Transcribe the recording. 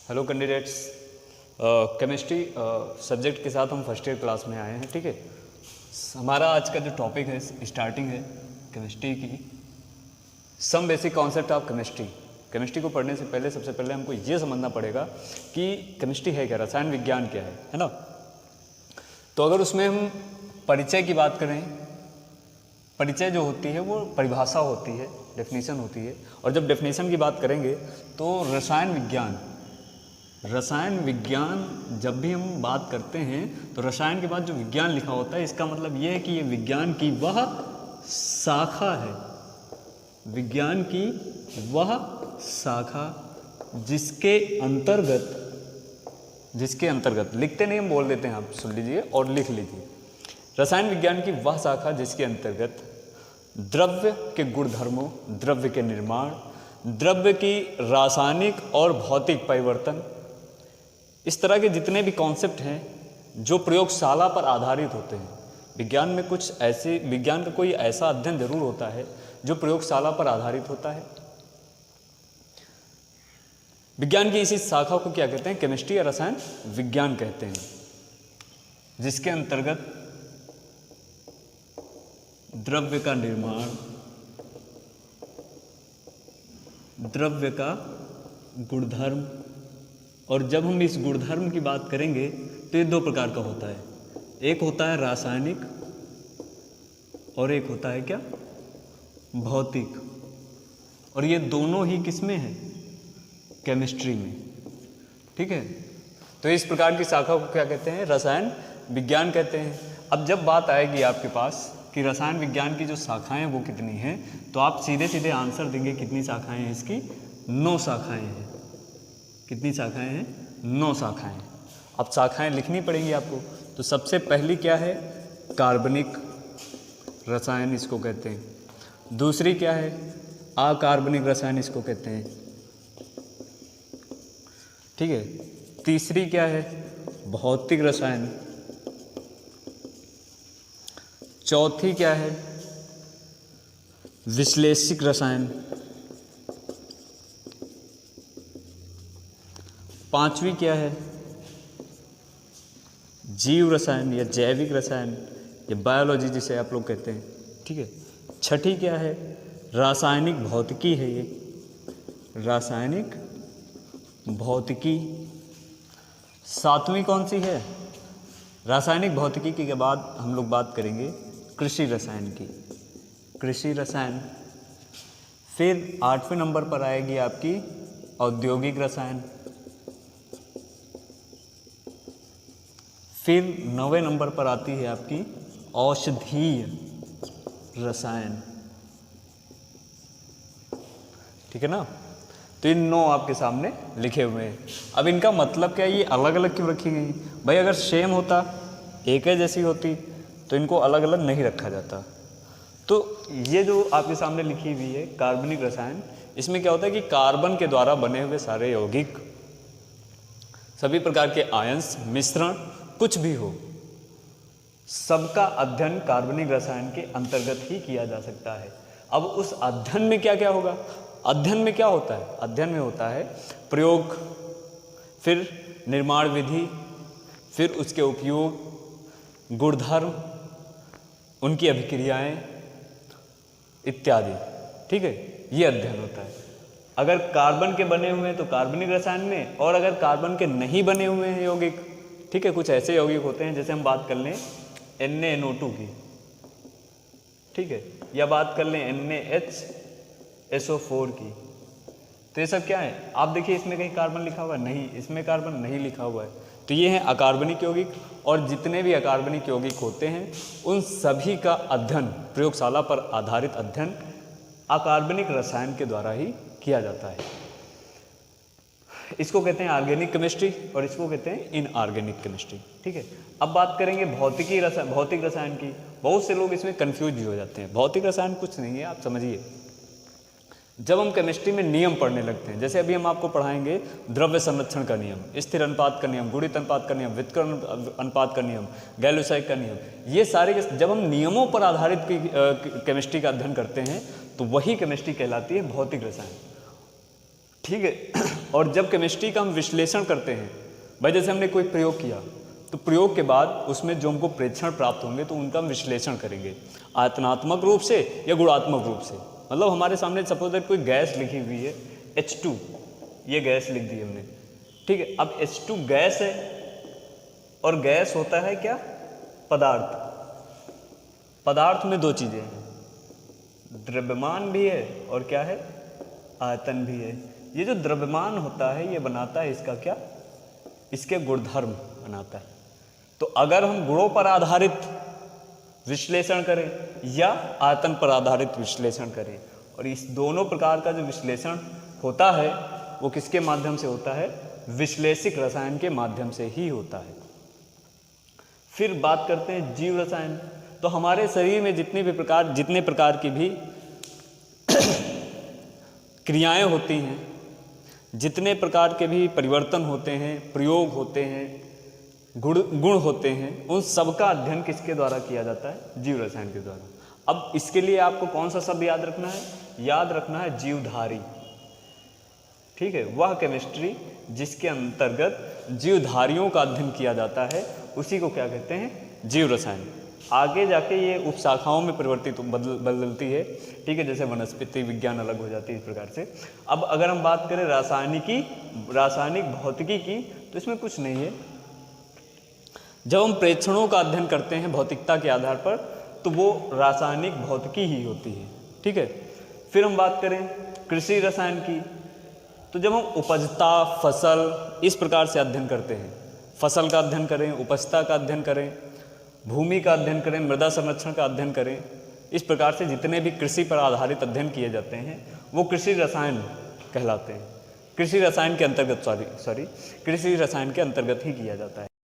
Hello candidates, chemistry subject के साथ हम फर्स्ट ईयर क्लास में आए हैं। ठीक है, हमारा आज का जो टॉपिक है स्टार्टिंग है केमिस्ट्री की। Some basic concept of chemistry. Chemistry को पढ़ने से पहले सबसे पहले हमको ये समझना पड़ेगा कि केमिस्ट्री है क्या, रसायन विज्ञान क्या है ना। तो अगर उसमें हम परिचय की बात करें, परिचय जो होती है वो परिभाषा होती है, डेफिनेशन होती है। और जब डेफिनेशन की बात करेंगे तो रसायन विज्ञान जब भी हम बात करते हैं तो रसायन के बाद जो विज्ञान लिखा होता है, इसका मतलब ये है कि ये विज्ञान की वह शाखा है, विज्ञान की वह शाखा जिसके अंतर्गत लिखते नहीं, हम बोल देते हैं, आप सुन लीजिए और लिख लीजिए। रसायन विज्ञान की वह शाखा जिसके अंतर्गत द्रव्य के गुणधर्मों, द्रव्य के निर्माण, द्रव्य की रासायनिक और भौतिक परिवर्तन, इस तरह के जितने भी कॉन्सेप्ट हैं जो प्रयोगशाला पर आधारित होते हैं। विज्ञान का कोई ऐसा अध्ययन जरूर होता है जो प्रयोगशाला पर आधारित होता है। विज्ञान की इसी शाखा को क्या कहते हैं? केमिस्ट्री या रसायन विज्ञान कहते हैं, जिसके अंतर्गत द्रव्य का निर्माण, द्रव्य का गुणधर्म, और जब हम इस गुणधर्म की बात करेंगे तो ये दो प्रकार का होता है। एक होता है रासायनिक और एक होता है क्या? भौतिक। और ये दोनों ही किस में है? केमिस्ट्री में। ठीक है, तो इस प्रकार की शाखा को क्या कहते हैं? रसायन विज्ञान कहते हैं। अब जब बात आएगी आपके पास कि रसायन विज्ञान की जो शाखाएं वो कितनी हैं, तो आप सीधे सीधे आंसर देंगे कितनी शाखाएं हैं इसकी? 9 शाखाएं हैं। कितनी शाखाएं हैं? 9 शाखाएं। अब शाखाएं लिखनी पड़ेंगी आपको। तो सबसे पहली क्या है? कार्बनिक रसायन इसको कहते हैं। दूसरी क्या है? अकार्बनिक रसायन इसको कहते हैं। ठीक है, तीसरी क्या है? भौतिक रसायन। चौथी क्या है? विश्लेषिक रसायन। पांचवी क्या है? जीव रसायन या जैविक रसायन या बायोलॉजी जिसे आप लोग कहते हैं। ठीक है, छठी क्या है? रासायनिक भौतिकी है ये, रासायनिक भौतिकी। सातवीं कौन सी है? रासायनिक भौतिकी के बाद हम लोग बात करेंगे कृषि रसायन की, कृषि रसायन। फिर 8वें नंबर पर आएगी आपकी औद्योगिक रसायन। फिर 9वें नंबर पर आती है आपकी औषधीय रसायन। ठीक है ना। तो इन 9 आपके सामने लिखे हुए हैं। अब इनका मतलब क्या है? ये अलग अलग क्यों रखी गई? भाई अगर सेम होता, एक ही जैसी होती, तो इनको अलग अलग नहीं रखा जाता। तो ये जो आपके सामने लिखी हुई है कार्बनिक रसायन, इसमें क्या होता है कि कार्बन के द्वारा बने हुए सारे यौगिक, सभी प्रकार के आयंस, मिश्रण, कुछ भी हो, सबका अध्ययन कार्बनिक रसायन के अंतर्गत ही किया जा सकता है। अब उस अध्ययन में क्या क्या होगा? अध्ययन में क्या होता है? अध्ययन में होता है प्रयोग, फिर निर्माण विधि, फिर उसके उपयोग, गुणधर्म, उनकी अभिक्रियाएं इत्यादि। ठीक है, ये अध्ययन होता है। अगर कार्बन के बने हुए हैं तो कार्बनिक रसायन में, और अगर कार्बन के नहीं बने हुए हैं यौगिक, ठीक है, कुछ ऐसे यौगिक होते हैं, जैसे हम बात कर लें NaNO2 की, ठीक है, या बात कर लें NaHSO4 की, तो ये सब क्या है? आप देखिए इसमें कहीं कार्बन लिखा हुआ है? नहीं, इसमें कार्बन नहीं लिखा हुआ है। तो ये हैं अकार्बनिक यौगिक। और जितने भी अकार्बनिक यौगिक होते हैं उन सभी का अध्ययन, प्रयोगशाला पर आधारित अध्ययन, अकार्बनिक रसायन के द्वारा ही किया जाता है। इसको कहते हैं ऑर्गेनिक केमिस्ट्री और इसको कहते हैं इनऑर्गेनिक केमिस्ट्री। ठीक है, अब बात करेंगे भौतिक रसायन की। बहुत से लोग इसमें कंफ्यूज भी हो जाते हैं। भौतिक रसायन कुछ नहीं है, आप समझिए। जब हम केमिस्ट्री में नियम पढ़ने लगते हैं, जैसे अभी हम आपको पढ़ाएंगे द्रव्य संरक्षण का नियम, स्थिर अनुपात का नियम, गुणित अनुपात का नियम, व्युत्क्रमण अनुपात का नियम, गैल-लुसाई का नियम, ये सारे जब हम नियमों पर आधारित केमिस्ट्री का अध्ययन करते हैं तो वही केमिस्ट्री कहलाती है भौतिक रसायन। ठीक है। और जब केमिस्ट्री का हम विश्लेषण करते हैं, भाई जैसे हमने कोई प्रयोग किया तो प्रयोग के बाद उसमें जो हमको प्रेक्षण प्राप्त होंगे तो उनका हम विश्लेषण करेंगे आयतनात्मक रूप से या गुणात्मक रूप से। मतलब हमारे सामने सपोज दैट कोई गैस लिखी हुई है H2, ये गैस लिख दी हमने, ठीक है। अब H2 गैस है और गैस होता है क्या, पदार्थ। पदार्थ में दो चीज़ें हैं, द्रव्यमान भी है और क्या है, आयतन भी है। ये जो द्रव्यमान होता है ये बनाता है इसका क्या, इसके गुणधर्म बनाता है। तो अगर हम गुणों पर आधारित विश्लेषण करें या आयतन पर आधारित विश्लेषण करें, और इस दोनों प्रकार का जो विश्लेषण होता है वो किसके माध्यम से होता है, विश्लेषिक रसायन के माध्यम से ही होता है। फिर बात करते हैं जीव रसायन। तो हमारे शरीर में जितने प्रकार की भी क्रियाएं होती हैं, जितने प्रकार के भी परिवर्तन होते हैं, प्रयोग होते हैं, गुण होते हैं, उन सबका अध्ययन किसके द्वारा किया जाता है, जीव रसायन के द्वारा। अब इसके लिए आपको कौन सा शब्द याद रखना है, याद रखना है जीवधारी, ठीक है। वह केमिस्ट्री जिसके अंतर्गत जीवधारियों का अध्ययन किया जाता है उसी को क्या कहते हैं, जीव रसायन। आगे जाके ये उपशाखाओं में परिवर्तित बदलती है, ठीक है, जैसे वनस्पति विज्ञान अलग हो जाती है इस प्रकार से। अब अगर हम बात करें रासायनिक भौतिकी की, तो इसमें कुछ नहीं है। जब हम प्रेक्षणों का अध्ययन करते हैं भौतिकता के आधार पर तो वो रासायनिक भौतिकी ही होती है, ठीक है। फिर हम बात करें कृषि रसायन की, तो जब हम उपजता फसल इस प्रकार से अध्ययन करते हैं, फसल का अध्ययन करें, उपजता का अध्ययन करें, भूमि का अध्ययन करें, मृदा संरक्षण का अध्ययन करें, इस प्रकार से जितने भी कृषि पर आधारित अध्ययन किए जाते हैं वो कृषि रसायन कहलाते हैं। कृषि रसायन के अंतर्गत कृषि रसायन के अंतर्गत ही किया जाता है।